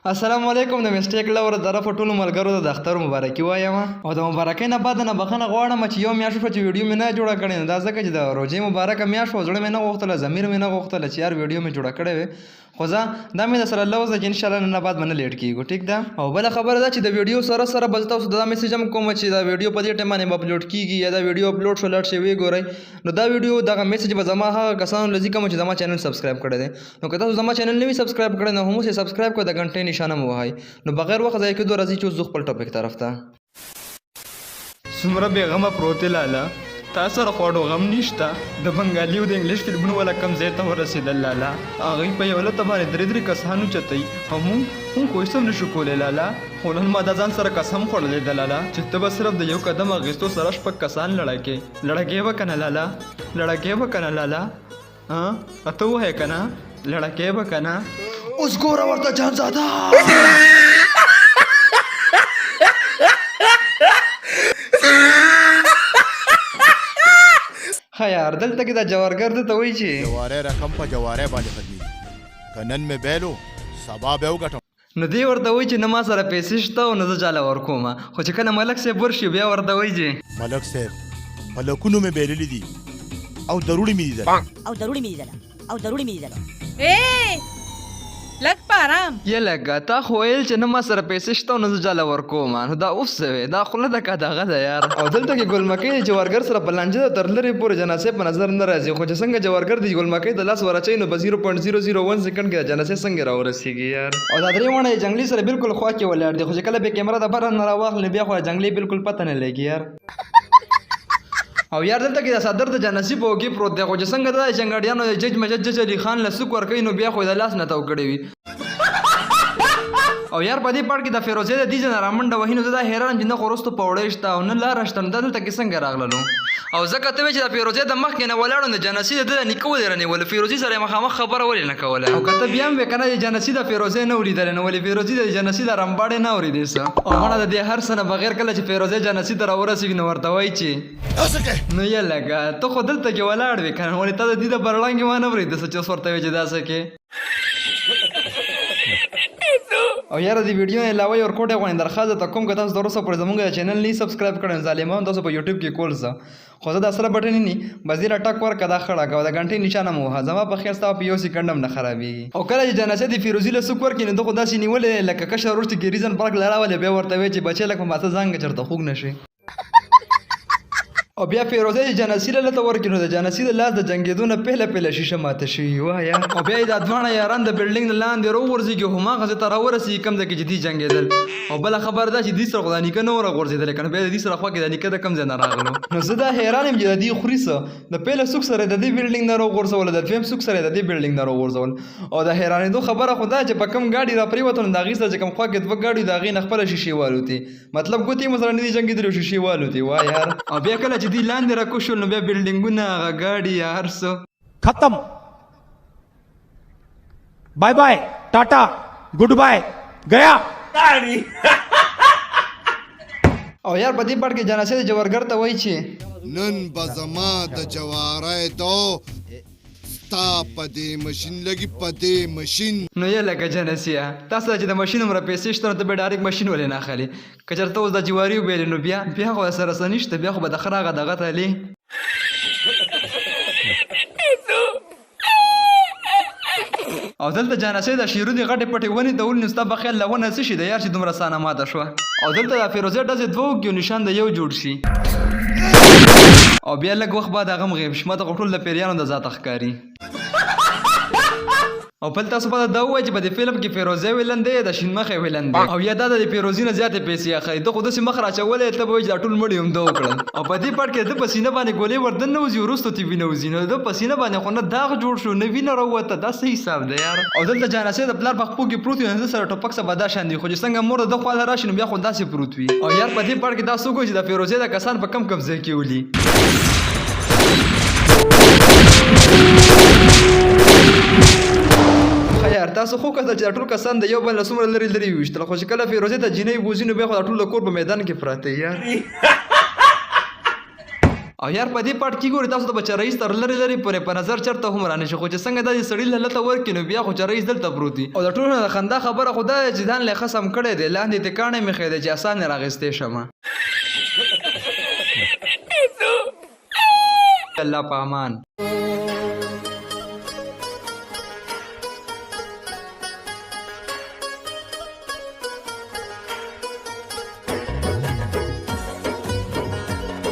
السلام علیکم د مسټیک لور طرف ټولو ملګرو ته د اختر مبارکي وایم او د مبارکۍ نه بعد نه بخښنه غواړم چې یو میاشت وشوه چې ویډیو مې نه جوړه کړې نو دا ځکه چې د روژې مبارکه میاشت وه زړه مې نه غوښتله ضمیر مې نه غوښتله چې یار ویډیو مې جوړه کړې وې خو زه دا مې د سره لوز ده چې انشاءالله نن نه بعد به نه لیټ کېږو ټیک ده او بله خبره ده چې د ویډیو سره سره به زه تاسو ته دا میسیج هم کوم چې دا ویډیو په دې ټایم باندې به اپلوډ کېږي یا دا ویډیو اپلوډ شو لاړ شي ویې ګورئ نو دا ویډیو دغه میسیج به زما هغه کسانو له ځي کوم چې زما چینل سبسکرایب کړی دی نو که تاسو زما چینل نه وي سبسکرایب کړی نو هم اوس یې سبسکرایب کړئ د घंटे نشانه مو وهئ نو بغیر وخت ضایع کېدو راځئ چې اوس زه خپل ټاپک طرف ته څومره بېغمه پروت یې لاله تا سره خواړو غم نشته د بنګالي او د انګلیش فلمونو والا کم ځای ته ورسېدل لاله هغوی په یوه لته باندې درې کسان اوچتئ او موږ کوشش هم نشو کولی لاله خو نن ما دا ځان سره قسم خوړلی ده لاله چې ته به صرف د یو قدم اخیستو سره شپږ کسان لړکې به که نه لاله لړکې به که نه لاله ته ووایې که نه لړکې به که نه اوس ګوره ورته جانزاده یار دلته کې دا جوارګر ده ته وایي چې جواری رقم په جواری باندې ختمېږي که نن مې بیلو سبا به وګټم نو دی ورته وایي چې نه ما سره پیسې شته او نه زه چاله ورکوم خو چې کله ملک صاحب ورشي بیا ورته وایي چې ملک صاحب په لکونو مې بیللي دي او ضروري مې لیدله لږ په ارام یا لږه تا خو ویل چې نه ما سره پیسې شته او نه زه چاله ورکوم نو دا اوس څه وی دا خوله ده که دغه ده یار او دلته کې ګلمکۍ د جوارګر سره په لانجه ده تر لرې پورې جناسې په نظر نه راځي خو چې څنګه جوارګر د ګلمکۍ د لاس ورچوي نو په 0.001 سیکنډ کې د جناسې څنګه راورسېږي یار او دا درې واڼه یې جنګلي سره بالکل خوا کې ولاړ دي خو چې کله به کیمره د بره نه راواخلي بیا خو جنګلي بالکل پته نه لګي یار او یار دلته کې د صدر د جنسی په وګي پروت دی خو چې څنګه د چنګاډیانو د جج مجج علي خان له سوک ورکوي نو بیا خو د لاس نه تو کړی وي او یار په دې پړ کې د فیروزې د دیجن رامنډه وهي نو زه دا حیران چې نه خو وروستو په وړی شته او نه لاره شته نو دا دلته کې څنګه راغللو او ځکه ته وایې چې د فیروزې د مخکې نه ولاړو د جنسي د ده د نیکه ولې رانیوله فیروزي سره یې مخامخ خبره ولې نه کوله او که ته بیا هم وې که نه د جنسي د فیروزې نه ولیدلې نو ولې فیروزي د جنسي د رمباړې نه اورېدې څه او مړه د دې هر څه نه بغیر کله چې فیروزې جنسي ته راورسېږي نو ورته وایي چې نو یه لږه ته خو دلته کې ولاړ وې که نه ولې تا د دې د برړانګې وانه اورېده څه چې اوس ورته وایې چې داسې کې او یاره د ویډیو نه علاوه یو ورکوټ غواړم درخواست ته کوم که تاسو تر اوسه پورې زموږ د چینل نه سبسکرایب کړئ ظالمان تاسو په یوټیوب کې کول څه خو زه د سره بټن نه بزیر ټک ورکړه دا خړه کوه د غنټې نشانه مو وهه زما په خیر ستا په یو سیکنډ هم نه خرابېږي او کله چې جنازه د فیروزي له سوک ورکړي نو ده خو داسې نیولې لکه کشر وروسته کې ریزن پارک لړاولې بیا ورته وایي چې بچی لکه ماته ځانګه چېرته خوږ نه شي او بیا فیروزه چې جنسي له لته ورکړي نو د جنسي د لاس د جنګېدو نه پهله شیشه ماته شوي وایه او بیا یې دا دواړه یاران د بلډینګ نه لاندې راوغورځېږي هماغسې ته راورسېږي کوم ځای کې چې دوی جنګېدل او بله خبره ده چې دوی سره خو دا نیکه نه وراغورځېدلی که نه بیا د دوی سره خوا کې د نیکه د کوم ځای نه راغلو نو زه دا حیران یم چې د دوی خوري څه د پیله سوک سره د دې بلډینګ نه راوغورځول د دویم سوک سره د دې بلډینګ نه راوغورځول او د حیرانېدو خبره خو دا چې په کوم ګاډي را پرېوتو نو د هغې سره چې کوم خوا کې دوه ګاډي د هغې نه خپله شیشې والوتې مطلب ګوتې مو سره نه دي جنګېدلې او شیشې والوتې وایه یار او بیا کله چې دوی لاندې راکوز شول نو بیا بلډینګونه هغه ګاډي یا هر څه ختم bye bye tata goodbye गया او یار په دې پړ کې جناسې د جوارګر ته وایي چې نن به زما د جواری دو ستا په دې ماشین لګي په دې ماشین نو یې لکه جنسیه تاسو چې د ماشین عمره پیسې شته نو ته به ډایرکټ ماشین ولې نه اخلي که چېرته اوس د جواري وبیلې نو بیا خو سره څه نشته بیا خو به د ښه راغه دغه تلي او دلته جانسې د شیرودي غټې پټې ونې ته ولې نو ستا به خیال له ونه څه شي د یار چې دومره سانه ماته شوه او دلته د فیروزې ډزې دوه وکړي نشان د یو جوړ شي او بیا لږ وخت بعد هغه هم غیب شي ماته خو ټول د پیریانو د ذاته ښکاري او بل تاسو به دا ووایئ چې په دې فلم کې فیروزې ویلن دی د شین مخې ویلن دی او یا دا د فیروزي نه زیاتې پیسې اخلي ده خو داسې مخ راچولی ته به وایي چې دا ټول مړي هم ده وکړل او په دې پټ کې ده په سینه باندې ګولې وردن نه وځي وروستو تې وینه وځي نو ده په سینه باندې خو نه داغ جوړ شو نه وینه راووته دا څه حساب دی یار او دلته جانسې د پلار په خپو کې پروت وي نو ده سره ټوپک څه به دا شان دي خو چې څنګه مور د ده خواله راشي نو بیا خو داسې پروت وي او یار په دې پټ کې دا څوک وایي چې د فیروزې د کسان په کم ځای کې ولي یار تاسو خو کتل چې ټول کسان د یو بل له څومره لرې لرې وویشتل خو چې کله فیروزې ته جینۍ بوځي نو بیا خو دا ټول د کور په میدان کې پراته یار او یار په دې پټ کې ګوري تاسو ته بچ رئیس تر لری لری پورې په نظر چرته هم رانه شي خو چې څنګه د سړی لته ورکې نو بیا خو چې رئیس دلته پروتي او د ټولو د خندا خبره خدا چې ځان له خصم کړي دی لاندې ټکانې مخې دی چې اسانه راغستې شمه الله په امان